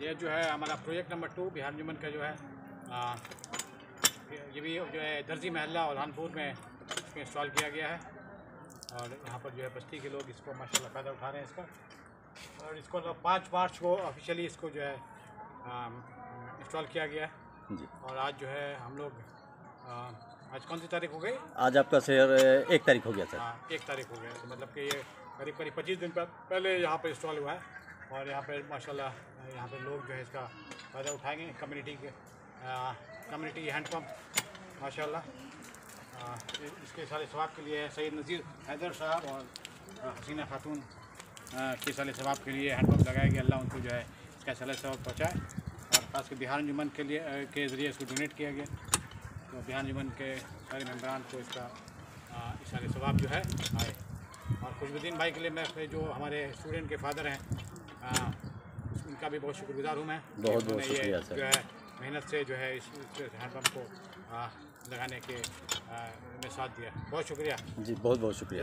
ये जो है हमारा प्रोजेक्ट नंबर 2 बिहार अंजुमन का जो है ये भी जो है दर्जी महल्ला और हानपुर में इसको इंस्टॉल किया गया है। और यहाँ पर जो है बस्ती के लोग इसको माशाल्लाह फ़ायदा उठा रहे हैं इसका। और इसको 5 मार्च को ऑफिशियली इसको जो है इंस्टॉल किया गया है जी। और आज जो है हम लोग आज कौन सी तारीख हो गई? आज आपका शेयर 1 तारीख हो गया सर। हाँ, 1 तारीख हो गया। तो मतलब कि ये करीब 25 दिन पहले यहाँ पर इंस्टॉल हुआ है। और यहाँ पर माशाल्लाह यहाँ पर लोग जो है इसका फ़ायदा उठाएंगे। कम्युनिटी हैंडपम्प माशाल्लाह इसके सारे सवाब के लिए सैयद नज़ीर हैदर साहब और हसीना खातून के सारे सवाब के लिए हैंडपम्प लगाया गया। अल्लाह उनको जो है इसका सारे सवाब पहुँचाए। और ख़ास कर बिहार अंजुमन के ज़रिए इसको डोनेट किया गया। तो बिहार अंजुमन के सारे मेम्बरान को इसका सारे सवाब जो है आए। और खुशबुद्दीन भाई के लिए मैं जो हमारे स्टूडेंट के फादर हैं उनका भी बहुत शुक्रगुजार हूँ मैं। बहुत बहुत शुक्रिया सर। जो है मेहनत से जो है इस हैंडपम्प को लगाने के में साथ दिया। बहुत शुक्रिया जी, बहुत बहुत शुक्रिया।